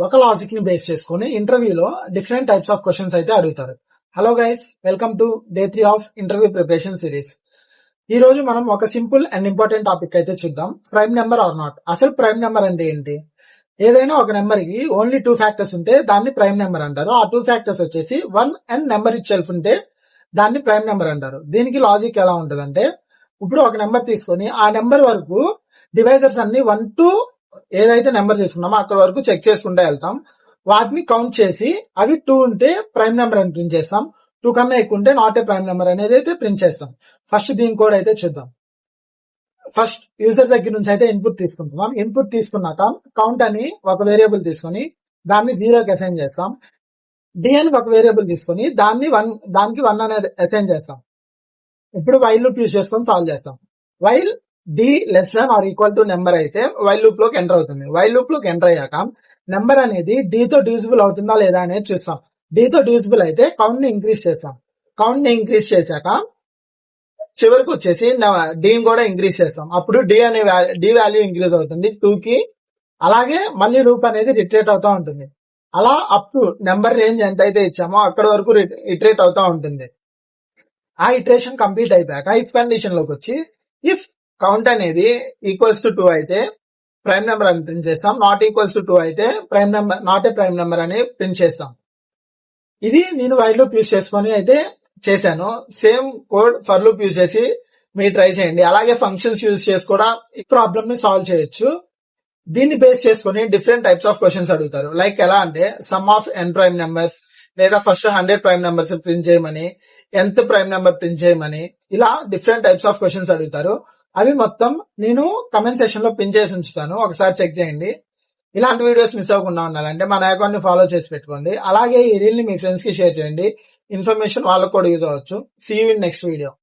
ఒక లాజిక్ ని బేస్ చేసుకుని ఇంటర్వ్యూలో డిఫరెంట్ టైప్స్ ఆఫ్ క్వశ్చన్స్ అయితే అడుగుతారు. Hello guys, welcome to day 3 of interview preparation series. ఈ రోజు మనం ఒక సింపుల్ అండ్ ఇంపార్టెంట్ టాపిక్ అయితే చూద్దాం. Prime number or not. అసలు ప్రైమ్ నెంబర్ అంటే ఏంటి? ఏదైనా ఒక నెంబర్ కి ఓన్లీ 2 ఫ్యాక్టర్స్ ఉంటే దాన్ని ప్రైమ్ నెంబర్ అంటారు. ఆ 2 ఫ్యాక్టర్స్ వచ్చేసి 1 అండ్ నెంబర్ ఇట్ సెల్ఫ్ ఉంటే దాన్ని ప్రైమ్ నెంబర్ అంటారు. దీనికి లాజిక్ ఎలా ఉంటదంటే, ఇప్పుడు ఒక నెంబర్ తీసుకొని ఆ నెంబర్ వరకు డివైజర్స్ అన్ని 1 to ఏదైతే నెంబర్ తీసుకున్నామో అక్కడ వరకు చెక్ చేసుకుంటూ వెళ్తాం. వాటిని కౌంట్ చేసి అవి 2 ఉంటే ప్రైమ్ నెంబర్ అని ప్రింట్ చేస్తాం. 2 కన్నా ఎక్కువ ఉంటే నాట్ ఏ ప్రైమ్ నెంబర్ అనేది అయితే ప్రింట్ చేస్తాం. ఫస్ట్ దీని కోడ్ అయితే చూద్దాం. ఫస్ట్ యూజర్ దగ్గర నుంచి అయితే ఇన్పుట్ తీసుకుంటున్నాం. ఇన్పుట్ తీసుకున్నాక కౌంట్ అని ఒక వేరియబుల్ తీసుకొని దాన్ని 0కి అసైన్ చేస్తాం. డి అని ఒక వేరియబుల్ తీసుకొని దానికి 1 అనేది అసైన్ చేస్తాం. ఇప్పుడు వైల్ లూప్ యూజ్ చేసుకొని సాల్వ్ చేస్తాం. While D less than or equal to number అయితే వైల్ లూప్ లోకి ఎంటర్ అవుతుంది. వైల్ లూప్ లోకి ఎంటర్ అయ్యాక నెంబర్ అనేది డి తో డివిజిబుల్ అవుతుందా లేదా అనేది చూస్తాం. డి తో డివిజిబుల్ అయితే కౌంట్ ని ఇంక్రీజ్ చేస్తాం. కౌంట్ ని ఇంక్రీజ్ చేశాక చివరికి వచ్చేసి డీని కూడా ఇంక్రీజ్ చేస్తాం. అప్పుడు డి వాల్యూ ఇంక్రీజ్ అవుతుంది 2 కి. అలాగే మళ్ళీ లూప్ అనేది రిట్రేట్ అవుతా ఉంటుంది. అలా అప్ టు నెంబర్ రేంజ్ ఎంత అయితే ఇచ్చామో అక్కడ వరకు ఇటరేట్ అవుతా ఉంటుంది. ఆ ఇటరేషన్ కంప్లీట్ అయిపోయాక ఇఫ్ కండిషన్ లోకి వచ్చి ఇఫ్ కౌంట్ అనేది ఈక్వల్స్ టు 2 అయితే ప్రైమ్ నెంబర్ అని ప్రింట్ చేస్తాం. నాట్ ఈక్వల్స్ టు 2 అయితే prime number not a prime number అని ప్రింట్ చేస్తాం. ఇది నేను వైల్ లూప్ యూజ్ చేసుకొని అయితే చేశాను. Same code for loop use చేసి మీరు ట్రై చేయండి. అలాగే ఫంక్షన్స్ యూజ్ చేసి కూడా ఈ ప్రాబ్లమ్ ని సాల్వ్ చేయొచ్చు. దీన్ని బేస్ చేసుకుని డిఫరెంట్ టైప్స్ ఆఫ్ క్వశ్చన్స్ అడుగుతారు. లైక్ ఎలా అంటే some of n prime numbers, లేదా ఫస్ట్ 100 ప్రైమ్ నెంబర్స్ ప్రింట్ చేయమని, nth ప్రైమ్ నెంబర్ ప్రింట్ చేయమని, ఇలా డిఫరెంట్ టైప్స్ ఆఫ్ క్వశ్చన్స్ అడుగుతారు. అవి మొత్తం నేను కమెంట్ సెక్షన్ లో పిన్ చేసి ఉంచుతాను, ఒకసారి చెక్ చేయండి. ఇలాంటి వీడియోస్ మిస్ అవ్వకుండా ఉండాలంటే మన అకౌంట్ ని ఫాలో చేసి పెట్టుకోండి. అలాగే ఈ రీల్ ని మీ ఫ్రెండ్స్ కి షేర్ చేయండి. ఇన్ఫర్మేషన్ వాళ్ళకు కూడా యూజ్ అవ్వచ్చు. See you in next video.